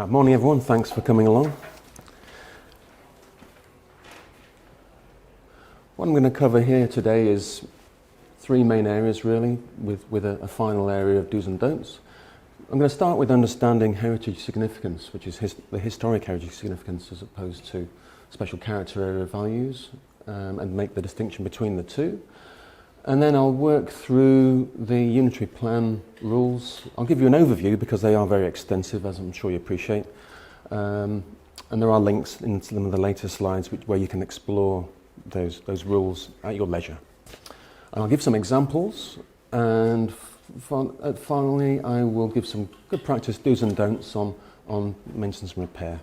Morning everyone, thanks for coming along. What I'm going to cover here today is three main areas really, with a final area of do's and don'ts. I'm going to start with understanding heritage significance, which is the historic heritage significance as opposed to special character area values, and make the distinction between the two. And then I'll work through the unitary plan rules. I'll give you an overview because they are very extensive, as I'm sure you appreciate. And there are links in some of the later slides where you can explore those rules at your leisure. And I'll give some examples, and finally I will give some good practice do's and don'ts on maintenance and repair.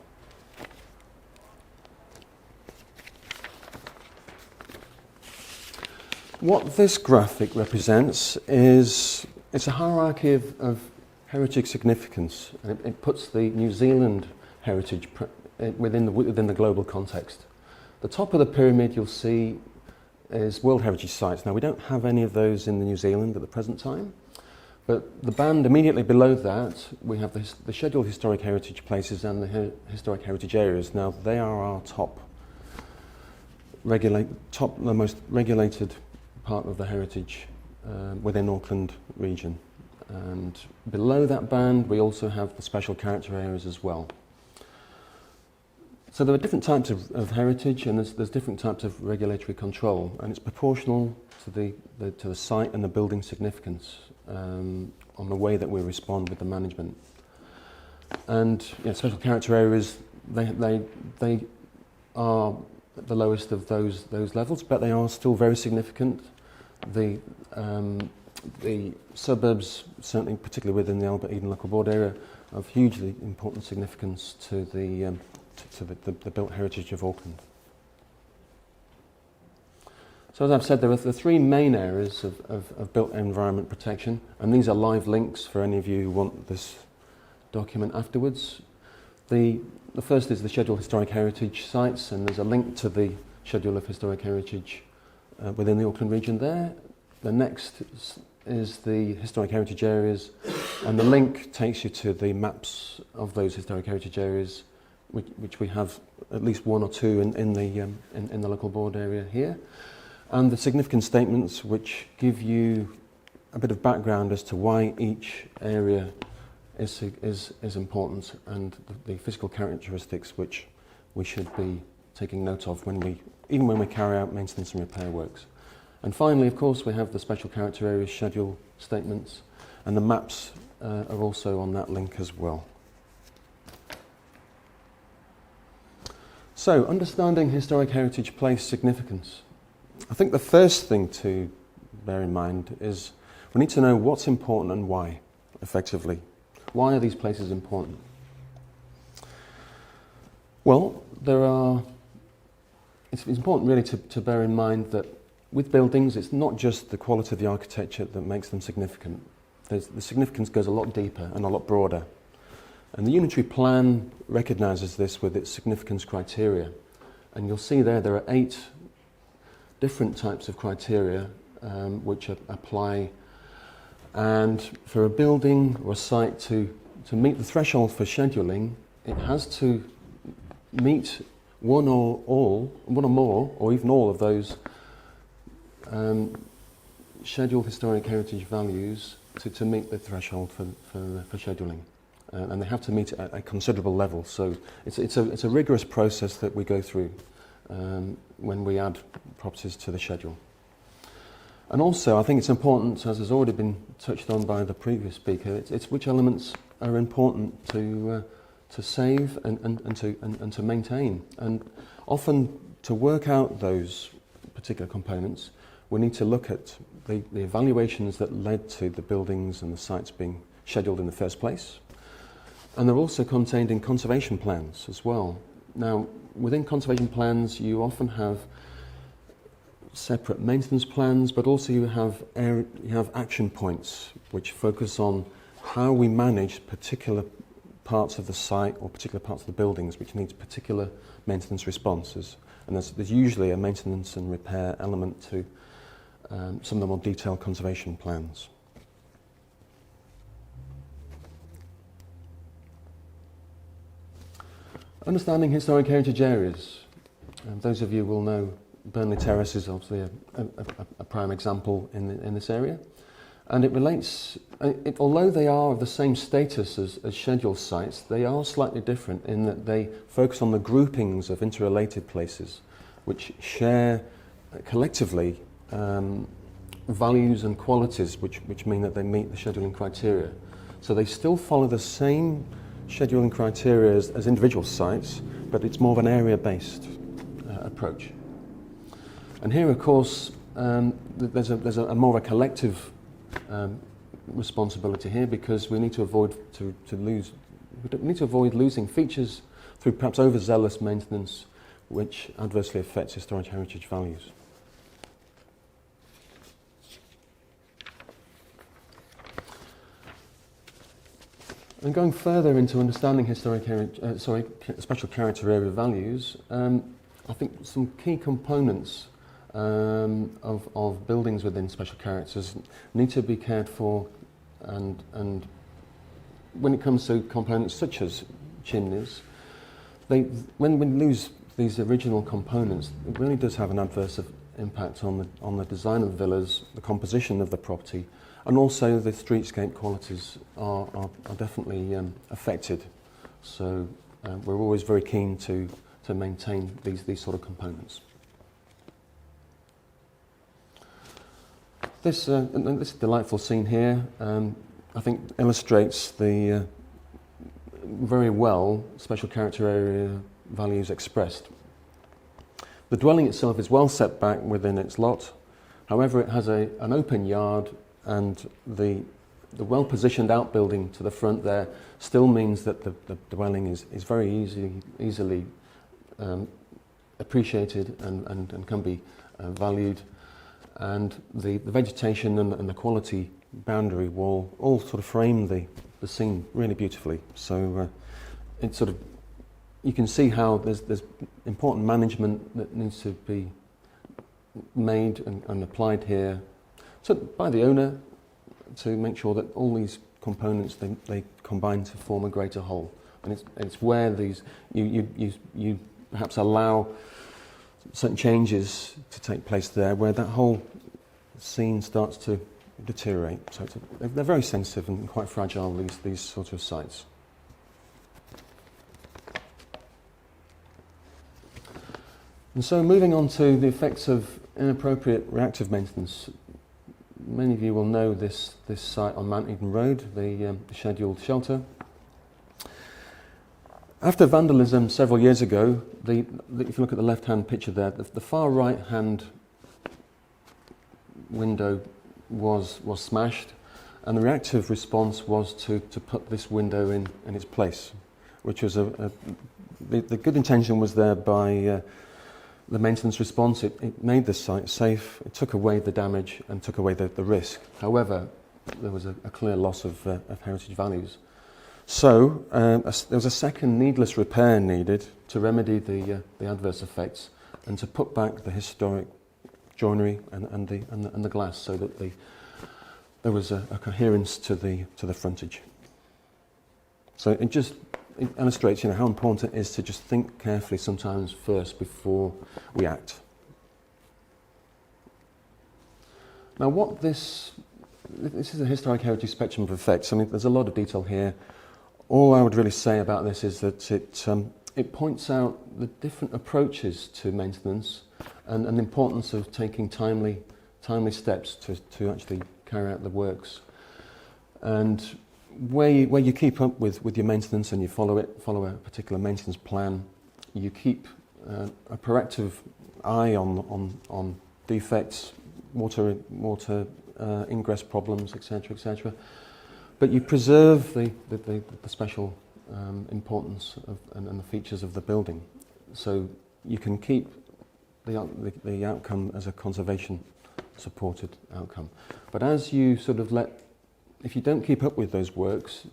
What this graphic represents is it's a hierarchy of heritage significance, and it puts the New Zealand heritage within the global context. The top of the pyramid you'll see is World Heritage Sites. Now we don't have any of those in New Zealand at the present time, but the band immediately below that we have the Scheduled Historic Heritage Places and the Historic Heritage Areas. Now they are our the most regulated part of the heritage within Auckland region, and below that band we also have the special character areas as well. So there are different types of heritage, and there's different types of regulatory control, and it's proportional to the site and the building significance on the way that we respond with the management. And special character areas, they are at the lowest of those levels, but they are still very significant. The suburbs, certainly particularly within the Albert Eden Local Board area, of hugely important significance to the built heritage of Auckland. So as I've said, there are the three main areas of built environment protection, and these are live links for any of you who want this document afterwards. The first is the Scheduled Historic Heritage Sites, and there's a link to the Schedule of Historic Heritage within the Auckland region there. The next is the Historic Heritage Areas, and the link takes you to the maps of those Historic Heritage Areas, which we have at least one or two in the local board area here, and the significance statements, which give you a bit of background as to why each area is important, and the physical characteristics which we should be taking note of even when we carry out maintenance and repair works. And finally, of course, we have the special character area schedule statements, and the maps are also on that link as well. So, understanding historic heritage place significance. I think the first thing to bear in mind is we need to know what's important and why, effectively. Why are these places important? Well, it's important really to bear in mind that with buildings, it's not just the quality of the architecture that makes them significant. The significance goes a lot deeper and a lot broader. And the unitary plan recognises this with its significance criteria. And you'll see there are 8 different types of criteria which apply. And for a building or a site to meet the threshold for scheduling, it has to meet one or more, or even all of those scheduled historic heritage values to meet the threshold for scheduling. And they have to meet it at a considerable level. So it's a rigorous process that we go through when we add properties to the schedule. And also, I think it's important, as has already been touched on by the previous speaker, it's which elements are important to save and to maintain. And often, to work out those particular components, we need to look at the evaluations that led to the buildings and the sites being scheduled in the first place. And they're also contained in conservation plans as well. Now, within conservation plans, you often have separate maintenance plans, but also you have action points which focus on how we manage particular parts of the site or particular parts of the buildings which needs particular maintenance responses. And there's usually a maintenance and repair element to some of the more detailed conservation plans. Understanding historic heritage areas. Those of you will know Burnley Terrace is obviously a prime example in this area. And it relates, although they are of the same status as scheduled sites, they are slightly different in that they focus on the groupings of interrelated places which share collectively values and qualities which mean that they meet the scheduling criteria. So they still follow the same scheduling criteria as individual sites, but it's more of an area-based approach. And here, of course, there's a more of a collective responsibility here, because we need to avoid losing features through perhaps overzealous maintenance, which adversely affects historic heritage values. And going further into understanding special character area values, I think some key components of buildings within special characters need to be cared for, and when it comes to components such as chimneys, when we lose these original components, it really does have an adverse impact on the design of the villas, the composition of the property, and also the streetscape qualities are definitely affected. So we're always very keen to maintain these sort of components. This delightful scene here, I think, illustrates the very well special character area values expressed. The dwelling itself is well set back within its lot. However, it has an open yard, and the well-positioned outbuilding to the front there still means that the dwelling is very easily appreciated and can be valued. And the vegetation and the quality boundary wall all sort of frame the scene really beautifully. So it's sort of, you can see how there's important management that needs to be made and applied here, so by the owner, to make sure that all these components they combine to form a greater whole. And it's where these you perhaps allow certain changes to take place there, where that whole scene starts to deteriorate. So they're very sensitive and quite fragile, these sorts of sites. And so moving on to the effects of inappropriate reactive maintenance. Many of you will know this site on Mount Eden Road, the scheduled shelter. After vandalism several years ago, if you look at the left-hand picture there, the far right-hand window was smashed, and the reactive response was to put this window in its place, which was the good intention was there by the maintenance response. It made the site safe, it took away the damage and took away the risk. However, there was a clear loss of heritage values. So there was a second needless repair needed to remedy the adverse effects and to put back the historic joinery and the glass, so that there was a coherence to the frontage. So it illustrates, how important it is to just think carefully sometimes first before we act. Now, this is a historic heritage spectrum of effects. I mean, there's a lot of detail here. All I would really say about this is that it points out the different approaches to maintenance and the importance of taking timely steps to actually carry out the works. And where you keep up with your maintenance and you follow a particular maintenance plan, you keep a proactive eye on defects, water ingress problems, etc., but you preserve the special importance and the features of the building, so you can keep the outcome as a conservation supported outcome. But as you sort of if you don't keep up with those works,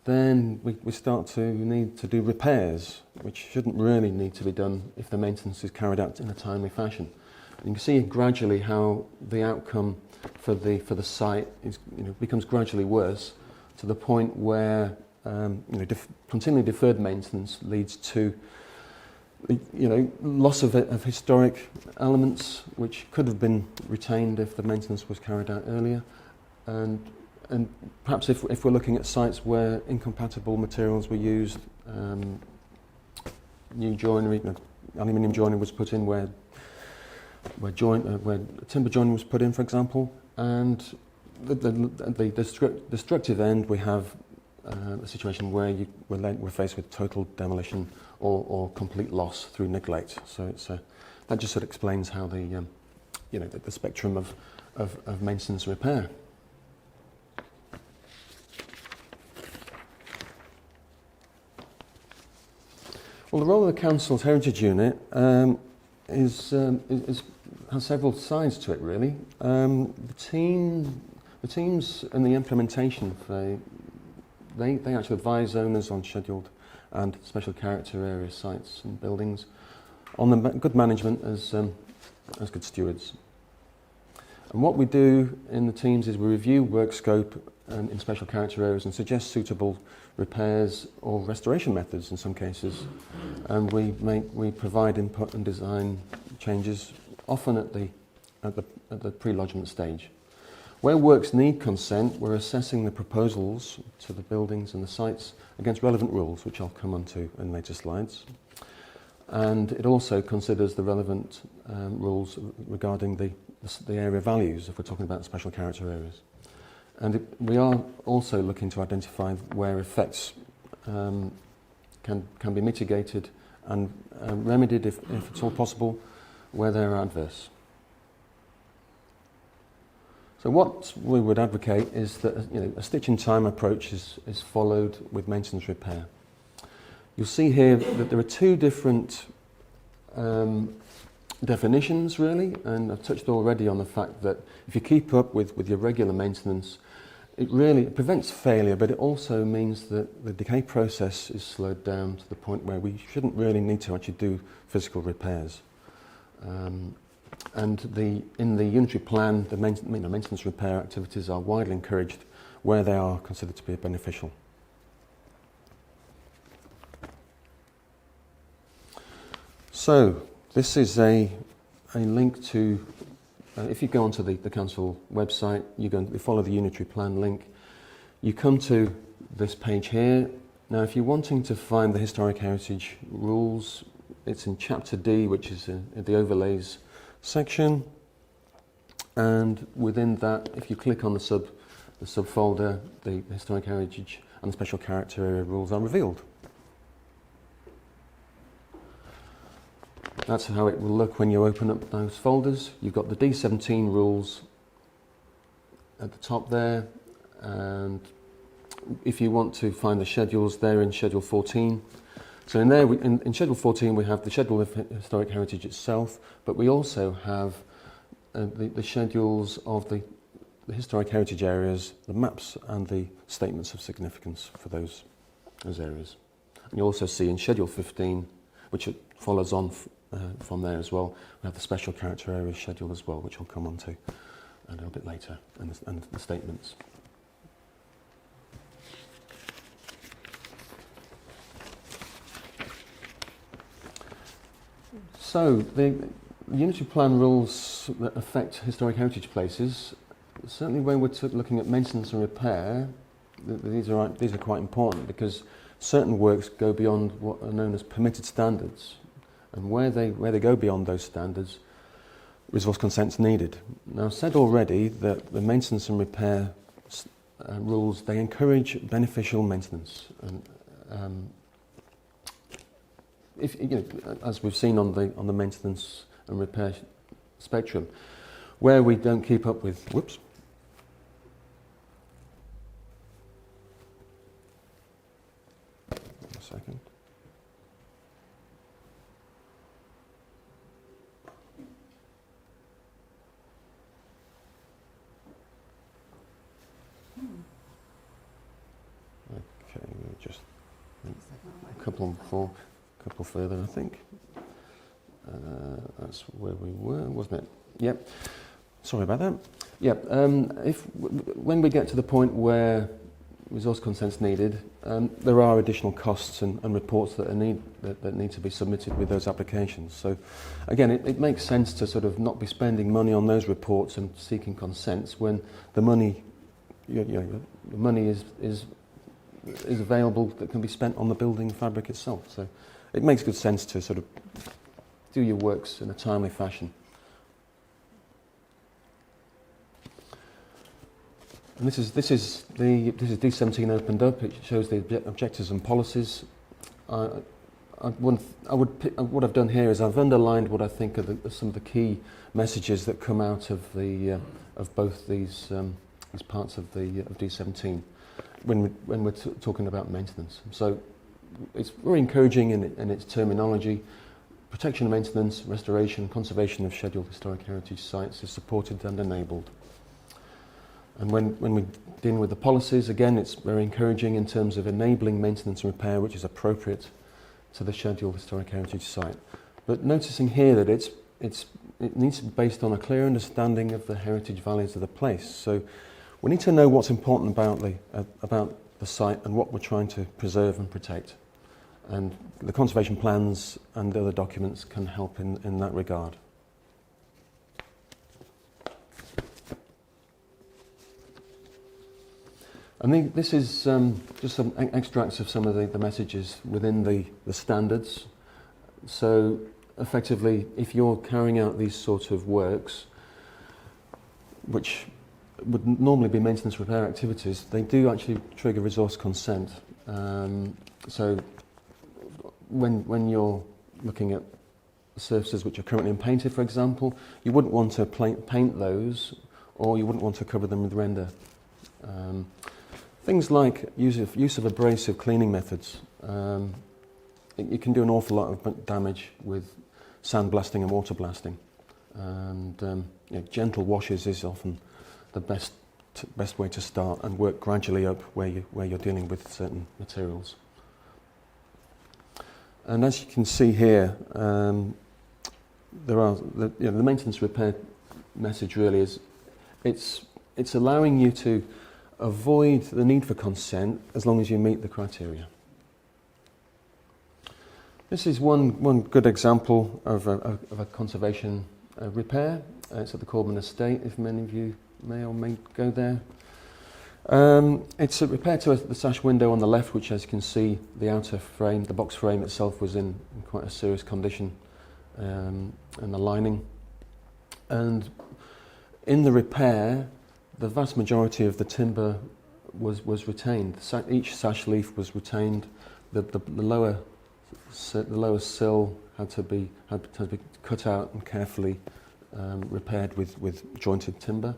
then we start to need to do repairs, which shouldn't really need to be done if the maintenance is carried out in a timely fashion. And you can see gradually how the outcome for the site becomes gradually worse, to the point where continually deferred maintenance leads to loss of historic elements which could have been retained if the maintenance was carried out earlier, and perhaps if we're looking at sites where incompatible materials were used, new joinery, aluminium joinery was put in where timber joinery was put in, for example, and the destructive end, we have a situation where we're faced with total demolition or complete loss through neglect. So that just sort of explains how the spectrum of maintenance repair. Well, the role of the Council's Heritage Unit has several sides to it, really. The teams and the implementation, they actually advise owners on scheduled and special character area sites and buildings on the good management as good stewards. And what we do in the teams is we review work scope in special character areas and suggest suitable repairs or restoration methods in some cases. And we provide input and design changes, often at the pre-lodgement stage. Where works need consent, we're assessing the proposals to the buildings and the sites against relevant rules, which I'll come on to in later slides. And it also considers the relevant rules regarding the area values, if we're talking about special character areas. And we are also looking to identify where effects can be mitigated and remedied, if it's all possible, where they're adverse. So what we would advocate is that a stitch-in-time approach is followed with maintenance repair. You'll see here that there are two different definitions, really, and I've touched already on the fact that if you keep up with your regular maintenance, it prevents failure, but it also means that the decay process is slowed down to the point where we shouldn't really need to actually do physical repairs. And in the unitary plan, the maintenance repair activities are widely encouraged where they are considered to be beneficial. So this is a link to, if you go onto the council website, you follow the unitary plan link, you come to this page here. Now if you're wanting to find the historic heritage rules, it's in Chapter D, which is in the overlays section, and within that, if you click on the subfolder, the historic heritage and the special character area rules are revealed. That's how it will look when you open up those folders. You've got the D17 rules at the top there, and if you want to find the schedules, they're in Schedule 14. So in there, in Schedule 14, we have the Schedule of Historic Heritage itself, but we also have the schedules of the historic heritage areas, the maps and the statements of significance for those areas. And you also see in Schedule 15, which follows on from there as well, we have the special character area schedule as well, which I'll come on to a little bit later, and the statements. So the unitary plan rules that affect historic heritage places, certainly when we're looking at maintenance and repair, these are quite important, because certain works go beyond what are known as permitted standards, and where they go beyond those standards, resource consent's needed. Now, I've said already that the maintenance and repair rules, they encourage beneficial maintenance, and as we've seen on the maintenance and repair spectrum, where we don't keep up with, whoops. A second. Okay, just a couple further, I think. That's where we were, wasn't it? Yep. Sorry about that. Yep. When we get to the point where resource consent's needed, there are additional costs and reports that need to be submitted with those applications. So again, it makes sense to sort of not be spending money on those reports and seeking consents when the money, the money is available that can be spent on the building fabric itself. So it makes good sense to sort of do your works in a timely fashion. And this is D17 opened up. It shows the objectives and policies. What I've done here is I've underlined what I think are some of the key messages that come out of of both these as parts of D17 when we're talking about maintenance. So it's very encouraging in its terminology. Protection and maintenance, restoration, conservation of scheduled historic heritage sites is supported and enabled. And when we're dealing with the policies, again, it's very encouraging in terms of enabling maintenance and repair, which is appropriate to the scheduled historic heritage site. But noticing here that it needs to be based on a clear understanding of the heritage values of the place. So we need to know what's important about the site and what we're trying to preserve and protect. And the conservation plans and the other documents can help in that regard. I think this is just some extracts of some of the messages within the standards. So effectively, if you're carrying out these sort of works, which would normally be maintenance repair activities, they do actually trigger resource consent. So when you're looking at surfaces which are currently unpainted, for example, you wouldn't want to paint those, or you wouldn't want to cover them with render. Things like use of abrasive cleaning methods. You can do an awful lot of damage with sandblasting and water blasting. And gentle washes is often the best way to start, and work gradually up where you're dealing with certain materials. And as you can see here, there are the maintenance repair message really is it's allowing you to avoid the need for consent as long as you meet the criteria. This is one good example of a conservation repair. It's at the Corbin Estate, if many of you may or may go there. It's a repair to the sash window on the left, which, as you can see, the outer frame, the box frame itself, was in quite a serious condition, and the lining. And in the repair, the vast majority of the timber was retained. Each sash leaf was retained. The lower sill had to be cut out and carefully repaired with jointed timber,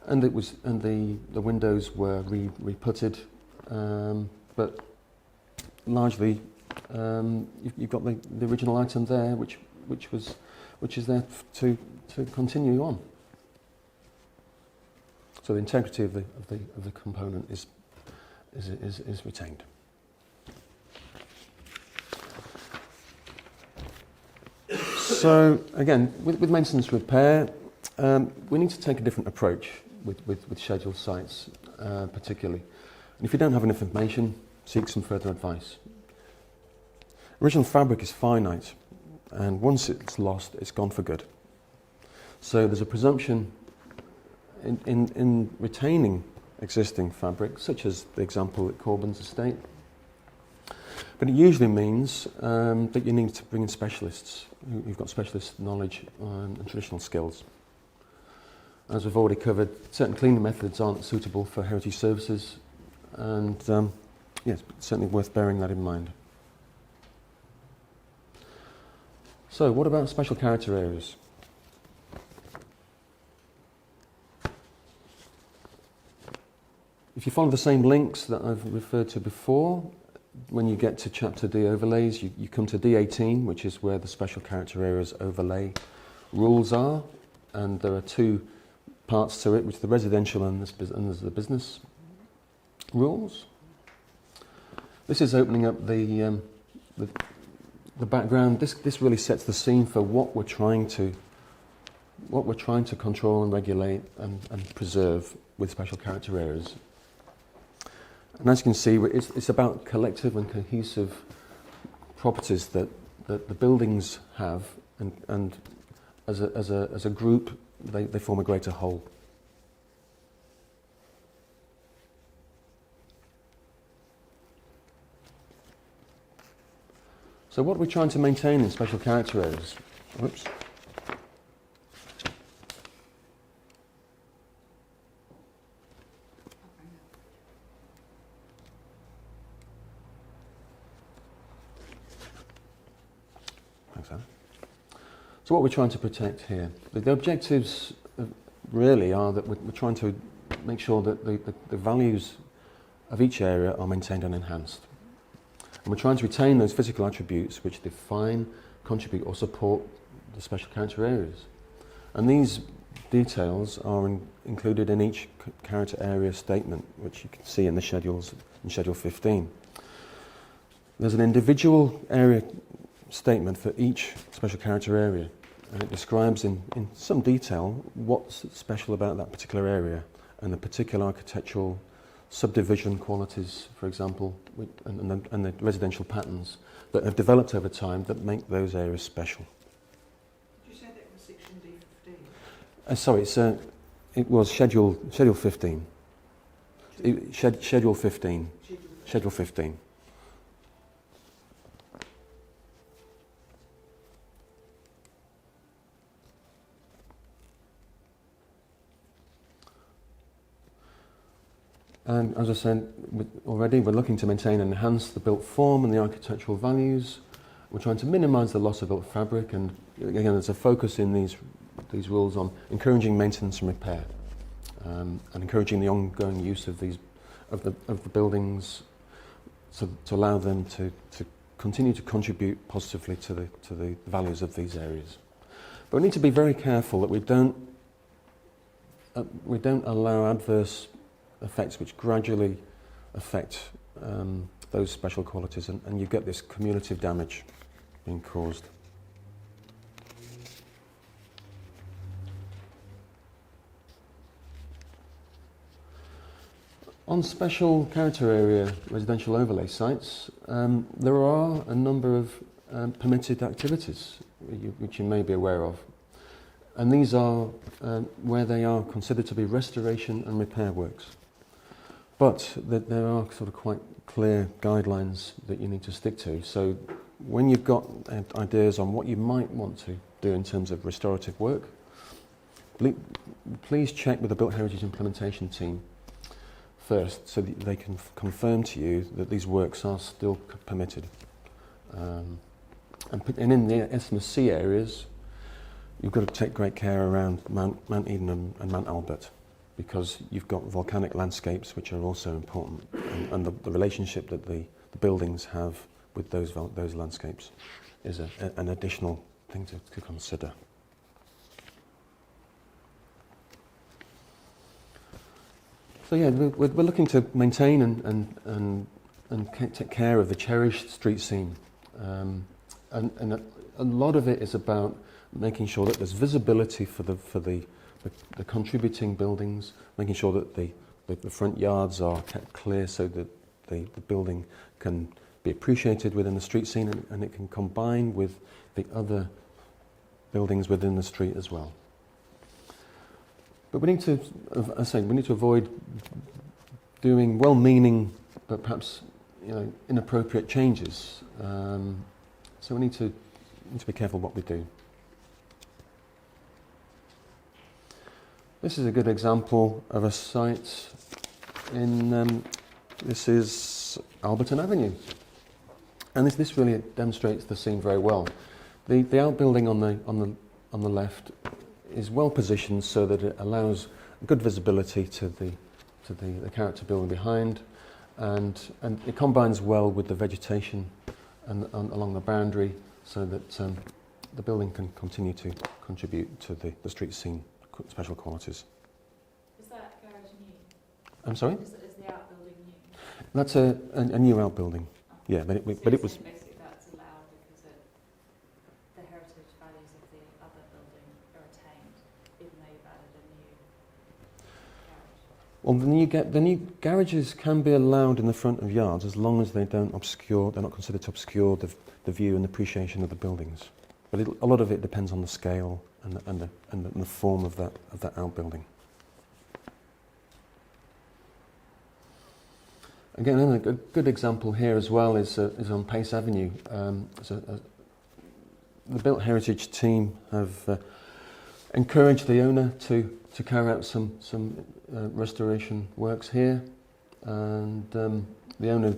and the windows were re-putted, but largely you've got the original item there, which is there to continue on. So the integrity of the component is retained. So again, with maintenance repair, we need to take a different approach with scheduled sites, particularly. And if you don't have enough information, seek some further advice. Original fabric is finite, and once it's lost, it's gone for good. So there's a presumption in retaining existing fabric, such as the example at Corbin's estate. But it usually means that you need to bring in specialists who've got specialist knowledge and traditional skills. As we've already covered, certain cleaning methods aren't suitable for heritage services, and yes, it's certainly worth bearing that in mind. So what about special character areas? If you follow the same links that I've referred to before, when you get to Chapter D overlays, you come to D18, which is where the special character areas overlay rules are, and there are two parts to it, which are the residential and there's the business rules. This is opening up the background. This really sets the scene for what we're trying to control and regulate and preserve with special character areas. And as you can see, it's about collective and cohesive properties that the buildings have, and as a group, they form a greater whole. So what we're trying to maintain in special character areas. Whoops. Thanks, Anna. So what we're trying to protect here, the objectives really are that we're trying to make sure that the values of each area are maintained and enhanced. And we're trying to retain those physical attributes which define, contribute or support the special character areas. And these details are included in each character area statement, which you can see in the schedules in Schedule 15. There's an individual area statement for each special character area, and it describes in some detail what's special about that particular area and the particular architectural subdivision qualities, for example, and the residential patterns that have developed over time that make those areas special. Did you say that was section D15? Sorry, it was Schedule 15. Schedule 15. Schedule 15. And as I said already, we're looking to maintain and enhance the built form and the architectural values. We're trying to minimise the loss of built fabric, and again, there's a focus in these rules on encouraging maintenance and repair, and encouraging the ongoing use of the buildings, to allow them to continue to contribute positively to the values of these areas. But we need to be very careful that we don't allow adverse effects which gradually affect those special qualities, and you get this cumulative damage being caused. On special character area residential overlay sites, there are a number of permitted activities which you may be aware of. And these are where they are considered to be restoration and repair works. But there are sort of quite clear guidelines that you need to stick to. So when you've got ideas on what you might want to do in terms of restorative work, please check with the Built Heritage Implementation team first, so that they can confirm to you that these works are still permitted. And in the SMC areas, you've got to take great care around Mount Eden and Mount Albert, because you've got volcanic landscapes which are also important, and the relationship that the buildings have with those landscapes is an additional thing to consider. So yeah, we're looking to maintain and take care of the cherished street scene, and a lot of it is about making sure that there's visibility for the contributing buildings, making sure that the front yards are kept clear so that the building can be appreciated within the street scene, and it can combine with the other buildings within the street as well. But we need to, as I say, we need to avoid doing well-meaning but perhaps inappropriate changes. So we need to be careful what we do. This is a good example of a site in, this is Alberton Avenue. And this really demonstrates the scene very well. The outbuilding on the left is well positioned so that it allows good visibility to the character building behind, and it combines well with the vegetation and along the boundary, so that the building can continue to contribute to the street scene special qualities. Is that garage new? I'm sorry? Is the outbuilding new? That's a new outbuilding. Oh. Yeah, but it was. Basically, that's allowed because the heritage values of the other building are attained, even though you've added a new garage. Well, the new garages can be allowed in the front of yards as long as they're not considered to obscure the view and appreciation of the buildings. But a lot of it depends on the scale and the form of that outbuilding. Again, a good example here as well is on Pace Avenue. The Built Heritage team have encouraged the owner to carry out some restoration works here, and the owner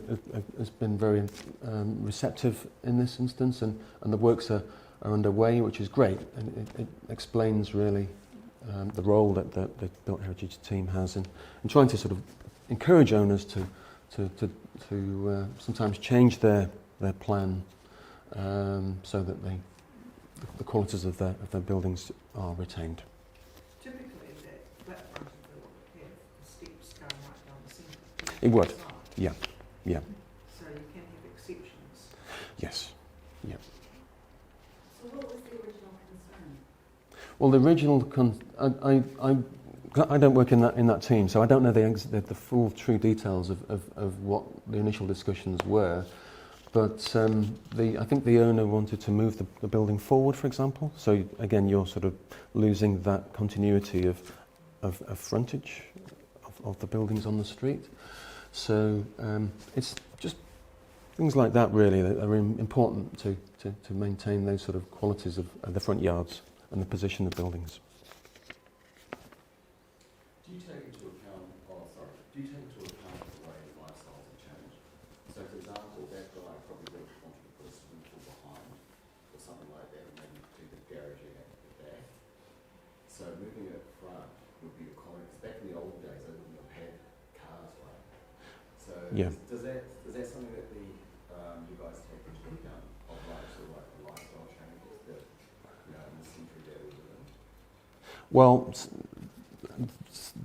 has been very receptive in this instance, and the works are underway, which is great, and it explains really the role that the Built Heritage team has in trying to sort of encourage owners to sometimes change their plan so that the qualities of their buildings are retained. Typically, that front of the building would have the steps going right down the centre. It would, Side. yeah. So you can have exceptions. Yes, yeah. So what was the original concern? Well, the original I don't work in that team, so I don't know the full true details of what the initial discussions were. But I think the owner wanted to move the building forward, for example. So again, you're sort of losing that continuity of frontage of the buildings on the street. So it's just things like that really that are important to maintain those sort of qualities of the front yards and the position of buildings. Do you take into account the way lifestyles have changed? So, for example, that guy probably would have wanted to put a swimming pool behind or something like that, and maybe do the garaging at the back. So, moving it front would be a common. Back in the old days, they wouldn't have had cars, right? So, Yeah. Is that something that you guys take into account of sort of like the lifestyle changes that in the century that we live in? Well,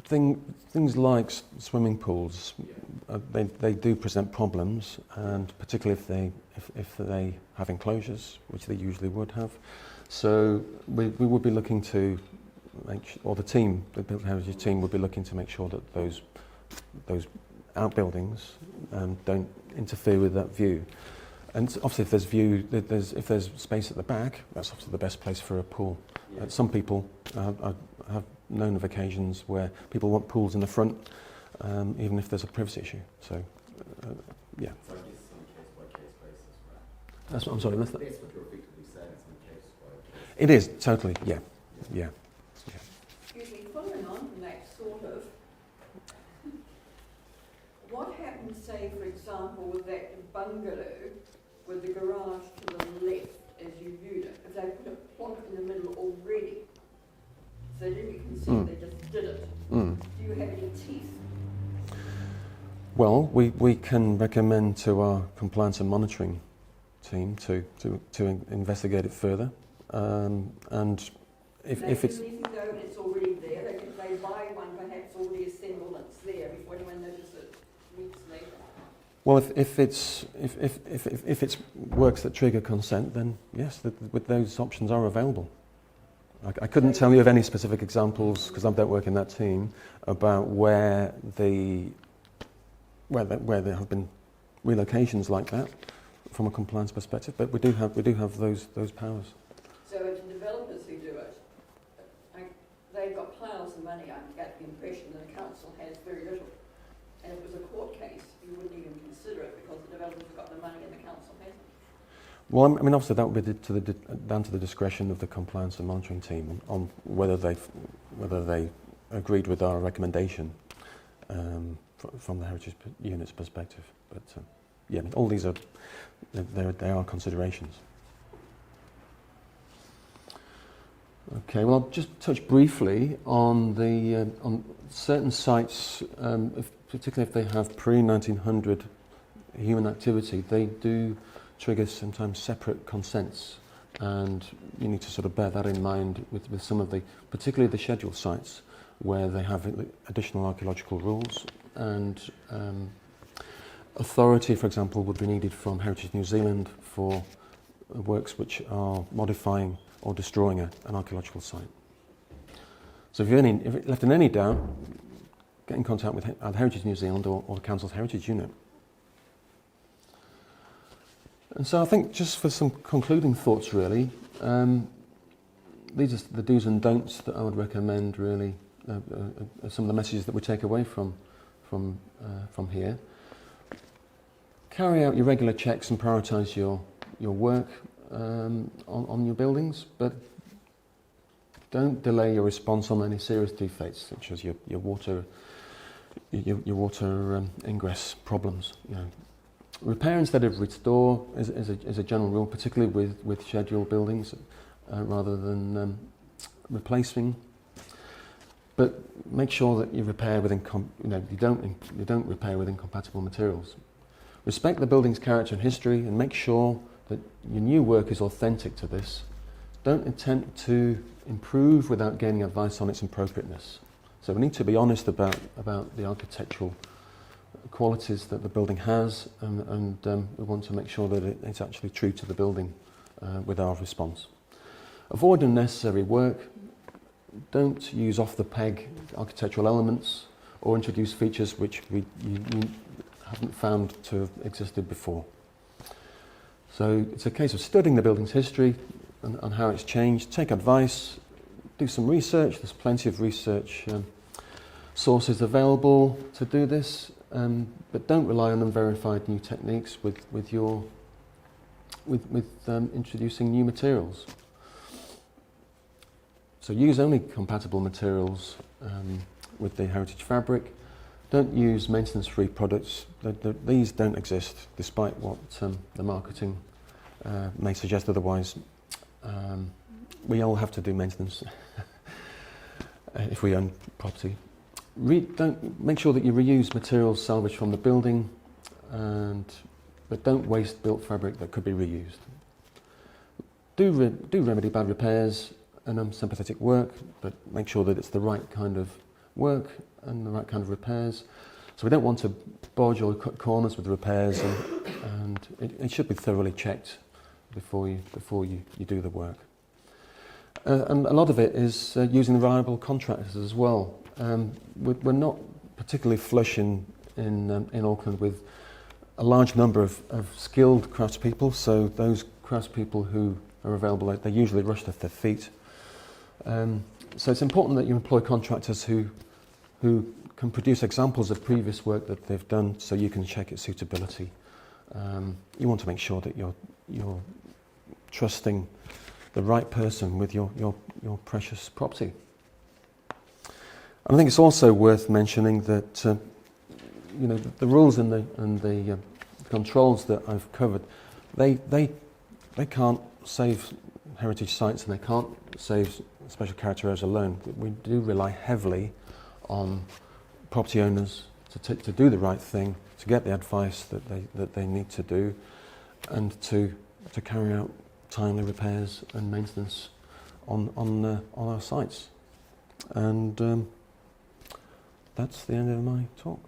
things like swimming pools, they do present problems, and particularly if they have enclosures, which they usually would have. So we would be looking to the Built Heritage team would be looking to make sure that those outbuildings don't interfere with that view. And obviously, if there's space at the back, that's obviously the best place for a pool. Yeah. Some people have known of occasions where people want pools in the front, even if there's a privacy issue. So, yeah. So I guess it's on a case-by-case basis, right? That's what I'm sorry. That's what you're effectively saying. It's on a case-by-case. It is totally. Yeah. Excuse me, following on from that sort of, what happens, say, for example, with that bungalow with the garage to the left as you viewed it, if they put a plot in the middle already, so they didn't concede, they just did it. Do you have any teeth? Well, we can recommend to our compliance and monitoring team to investigate it further, and if it's anything though and it's already there, they buy one perhaps already assembled and it's there before anyone notices it weeks later. well, if it's works that trigger consent, then yes, with those options are available. I couldn't tell you of any specific examples because I don't work in that team about where there have been relocations like that from a compliance perspective, but we do have those powers. So it's the developers who do it. They've got piles of money. I get the impression that the council has very little. And if it was a court case, you wouldn't even consider it because the developers have got the money and the council hasn't. Well, I mean, obviously that would be down to the discretion of the compliance and monitoring team on whether they agreed with our recommendation from the heritage unit's perspective. But yeah, all these are there are considerations. Okay, well, I'll just touch briefly on on certain sites, particularly if they have pre-1900 human activity, they do trigger sometimes separate consents, and you need to sort of bear that in mind with some of particularly the scheduled sites where they have additional archaeological rules, and authority, for example, would be needed from Heritage New Zealand for works which are modifying or destroying an archaeological site. So if you're left in any doubt, get in contact with either Heritage New Zealand or the Council's Heritage Unit. And so I think just for some concluding thoughts really, these are the do's and don'ts that I would recommend really, some of the messages that we take away from here. Carry out your regular checks and prioritise your work on your buildings, but don't delay your response on any serious defects such as your water ingress problems. You know. Repair instead of restore is a general rule, particularly with scheduled buildings, rather than replacing. But make sure that you repair with you don't repair with incompatible materials. Respect the building's character and history, and make sure that your new work is authentic to this. Don't attempt to improve without gaining advice on its appropriateness. So we need to be honest about the architectural qualities that the building has, and we want to make sure that it's actually true to the building with our response. Avoid unnecessary work. Don't use off-the-peg architectural elements or introduce features which you haven't found to have existed before. So it's a case of studying the building's history and how it's changed. Take advice, do some research. There's plenty of research sources available to do this, but don't rely on unverified new techniques with introducing new materials. So use only compatible materials with the heritage fabric. Don't use maintenance-free products. These don't exist, despite what the marketing may suggest otherwise. We all have to do maintenance if we own property. Make sure that you reuse materials salvaged from the building, but don't waste built fabric that could be reused. Do remedy bad repairs and unsympathetic work, but make sure that it's the right kind of work and the right kind of repairs. So we don't want to bodge or cut corners with repairs, and it should be thoroughly checked before you do the work. And a lot of it is using reliable contractors as well. We're not particularly flush in Auckland with a large number of skilled craftspeople, so those craftspeople who are available, they usually rush to their feet. So it's important that you employ contractors who can produce examples of previous work that they've done, so you can check its suitability. You want to make sure that you're trusting the right person with your precious property. And I think it's also worth mentioning that the rules and the controls that I've covered, they can't save heritage sites, and they can't save special character areas alone. We do rely heavily on property owners to do the right thing, to get the advice that they need to do, and to carry out timely repairs and maintenance on our sites. And that's the end of my talk.